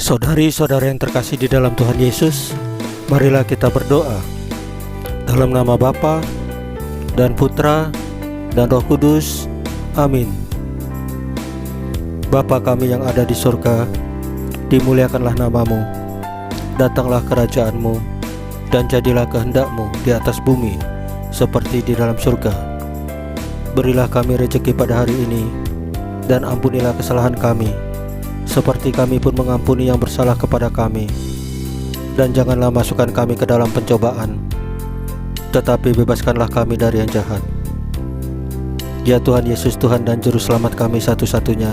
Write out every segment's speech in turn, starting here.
Saudari-saudara yang terkasih di dalam Tuhan Yesus, marilah kita berdoa. Dalam nama Bapa dan Putra dan Roh Kudus, amin. Bapa kami yang ada di surga, dimuliakanlah namamu. Datanglah kerajaan-Mu, dan jadilah kehendak-Mu di atas bumi seperti di dalam surga. Berilah kami rezeki pada hari ini, dan ampunilah kesalahan kami, seperti kami pun mengampuni yang bersalah kepada kami. Dan janganlah masukkan kami ke dalam pencobaan, tetapi bebaskanlah kami dari yang jahat. Ya Tuhan Yesus, Tuhan dan Juru Selamat kami satu-satunya,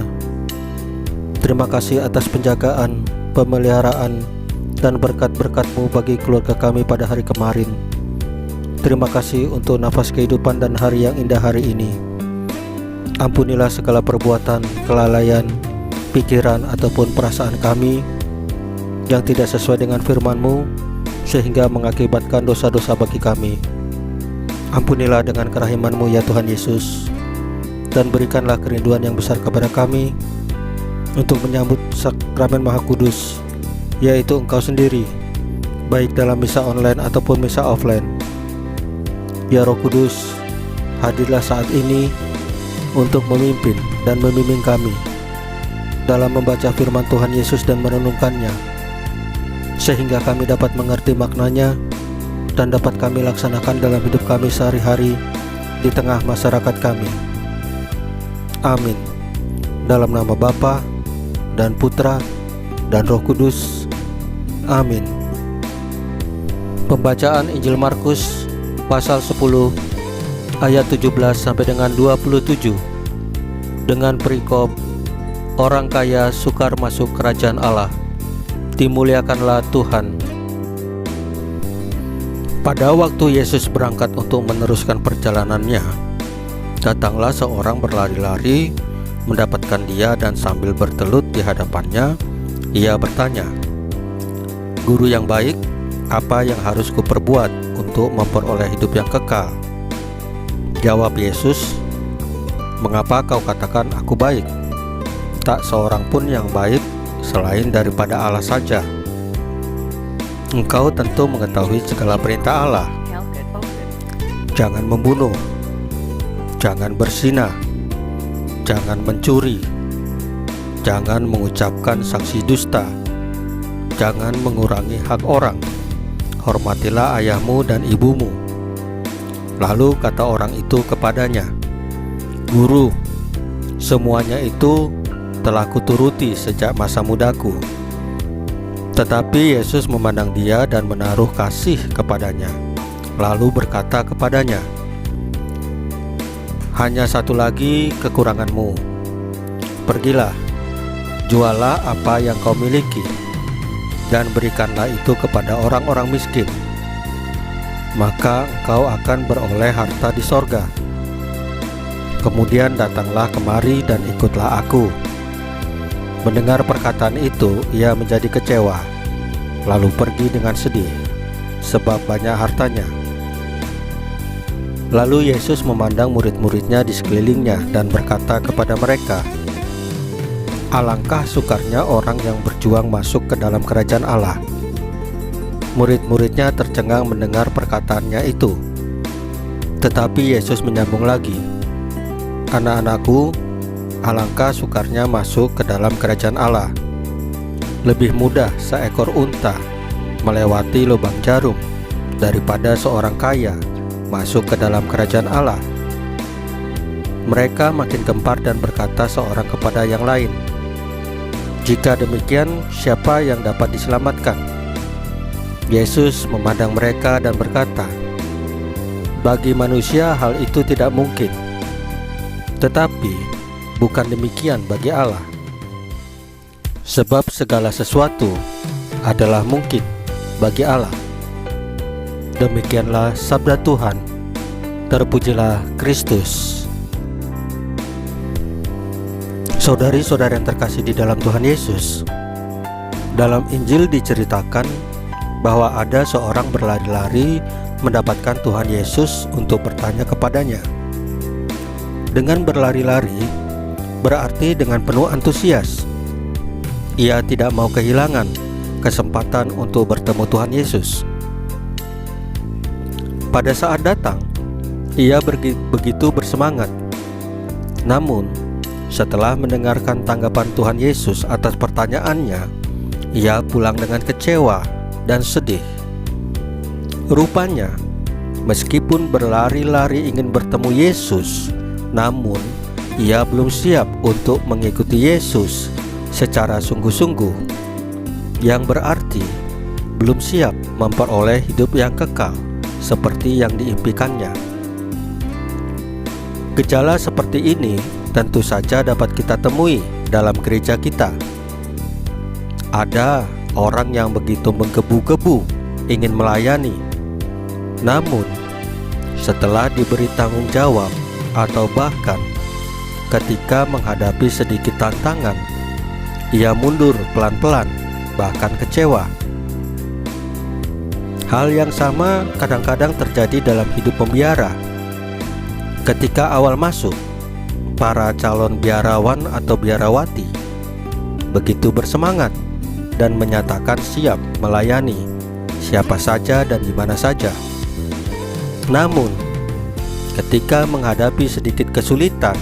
terima kasih atas penjagaan, pemeliharaan, dan berkat-berkat-Mu bagi keluarga kami pada hari kemarin. Terima kasih untuk nafas kehidupan dan hari yang indah hari ini. Ampunilah segala perbuatan, kelalaian, pikiran ataupun perasaan kami yang tidak sesuai dengan firman-Mu, sehingga mengakibatkan dosa-dosa bagi kami. Ampunilah dengan kerahiman-Mu ya Tuhan Yesus, dan berikanlah kerinduan yang besar kepada kami untuk menyambut sakramen Maha Kudus, yaitu Engkau sendiri, baik dalam misa online ataupun misa offline. Ya Roh Kudus, hadirlah saat ini untuk memimpin dan membimbing kami dalam membaca firman Tuhan Yesus dan merenungkannya, sehingga kami dapat mengerti maknanya dan dapat kami laksanakan dalam hidup kami sehari-hari di tengah masyarakat kami. Amin. Dalam nama Bapa dan Putra dan Roh Kudus, amin. Pembacaan Injil Markus pasal 10 ayat 17 sampai dengan 27 dengan perikop orang kaya sukar masuk kerajaan Allah. Dimuliakanlah Tuhan. Pada waktu Yesus berangkat untuk meneruskan perjalanannya, datanglah seorang berlari-lari mendapatkan dia, dan sambil bertelut di hadapannya, ia bertanya, "Guru yang baik, apa yang harus kuperbuat untuk memperoleh hidup yang kekal?" Jawab Yesus, "Mengapa kau katakan aku baik? Tak seorang pun yang baik selain daripada Allah saja. Engkau tentu mengetahui segala perintah Allah. Jangan membunuh, jangan berzina, jangan mencuri, jangan mengucapkan saksi dusta, jangan mengurangi hak orang, hormatilah ayahmu dan ibumu." Lalu kata orang itu kepadanya, "Guru, semuanya itu telah kuturuti sejak masa mudaku." Tetapi Yesus memandang dia dan menaruh kasih kepadanya, lalu berkata kepadanya, "Hanya satu lagi kekuranganmu. Pergilah, jualah apa yang kau miliki, dan berikanlah itu kepada orang-orang miskin. Maka engkau akan beroleh harta di sorga. Kemudian datanglah kemari dan ikutlah aku." Mendengar perkataan itu, ia menjadi kecewa, lalu pergi dengan sedih, sebab banyak hartanya. Lalu Yesus memandang murid-muridnya di sekelilingnya dan berkata kepada mereka, "Alangkah sukarnya orang yang berjuang masuk ke dalam kerajaan Allah." Murid-muridnya tercengang mendengar perkataannya itu. Tetapi Yesus menyambung lagi, "Anak-anakku, alangkah sukarnya masuk ke dalam kerajaan Allah. Lebih mudah seekor unta melewati lubang jarum daripada seorang kaya masuk ke dalam kerajaan Allah." Mereka makin gempar dan berkata seorang kepada yang lain, "Jika demikian, siapa yang dapat diselamatkan?" Yesus memandang mereka dan berkata, "Bagi manusia hal itu tidak mungkin, tetapi bukan demikian bagi Allah. Sebab segala sesuatu adalah mungkin bagi Allah." Demikianlah sabda Tuhan. Terpujilah Kristus. Saudari-saudara yang terkasih di dalam Tuhan Yesus, dalam Injil diceritakan bahwa ada seorang berlari-lari mendapatkan Tuhan Yesus untuk bertanya kepadanya. Dengan berlari-lari berarti dengan penuh antusias. Ia tidak mau kehilangan kesempatan untuk bertemu Tuhan Yesus. Pada saat datang, ia begitu bersemangat. Namun, setelah mendengarkan tanggapan Tuhan Yesus atas pertanyaannya, ia pulang dengan kecewa dan sedih. Rupanya, meskipun berlari-lari ingin bertemu Yesus, namun ia belum siap untuk mengikuti Yesus secara sungguh-sungguh, yang berarti belum siap memperoleh hidup yang kekal seperti yang diimpikannya. Gejala seperti ini tentu saja dapat kita temui dalam gereja kita. Ada orang yang begitu menggebu-gebu ingin melayani, namun setelah diberi tanggung jawab atau bahkan ketika menghadapi sedikit tantangan, ia mundur pelan-pelan, bahkan kecewa. Hal yang sama kadang-kadang terjadi dalam hidup pembiara. Ketika awal masuk, para calon biarawan atau biarawati begitu bersemangat dan menyatakan siap melayani siapa saja dan di mana saja. Namun, ketika menghadapi sedikit kesulitan,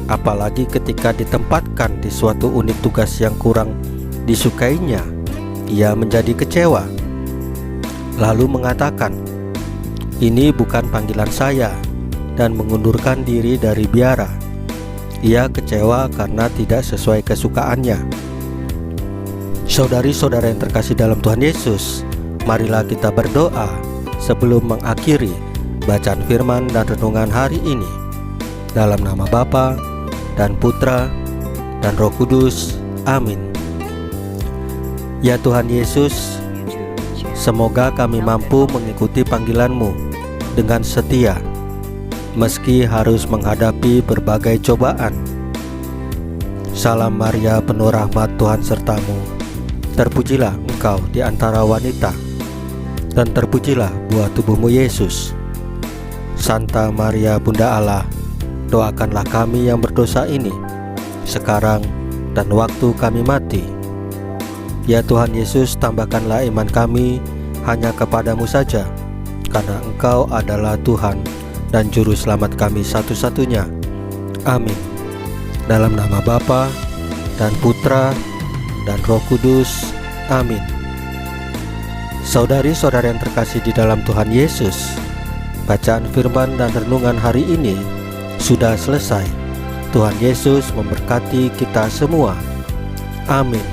apalagi ketika ditempatkan di suatu unit tugas yang kurang disukainya, ia menjadi kecewa, lalu mengatakan, "Ini bukan panggilan saya," dan mengundurkan diri dari biara. Ia kecewa karena tidak sesuai kesukaannya. Saudari-saudara yang terkasih dalam Tuhan Yesus, marilah kita berdoa sebelum mengakhiri bacaan firman dan renungan hari ini. Dalam nama Bapa dan Putra dan Roh Kudus, amin. Ya Tuhan Yesus, semoga kami mampu mengikuti panggilan-Mu dengan setia, meski harus menghadapi berbagai cobaan. Salam Maria, penuh rahmat, Tuhan sertamu. Terpujilah engkau di antara wanita, dan terpujilah buah tubuhmu Yesus. Santa Maria Bunda Allah, doakanlah kami yang berdosa ini, sekarang dan waktu kami mati. Ya Tuhan Yesus, tambahkanlah iman kami hanya kepadamu saja, karena Engkau adalah Tuhan dan Juru Selamat kami satu-satunya. Amin. Dalam nama Bapa dan Putra dan Roh Kudus, amin. Saudari-saudara yang terkasih di dalam Tuhan Yesus, bacaan firman dan renungan hari ini sudah selesai. Tuhan Yesus memberkati kita semua. Amin.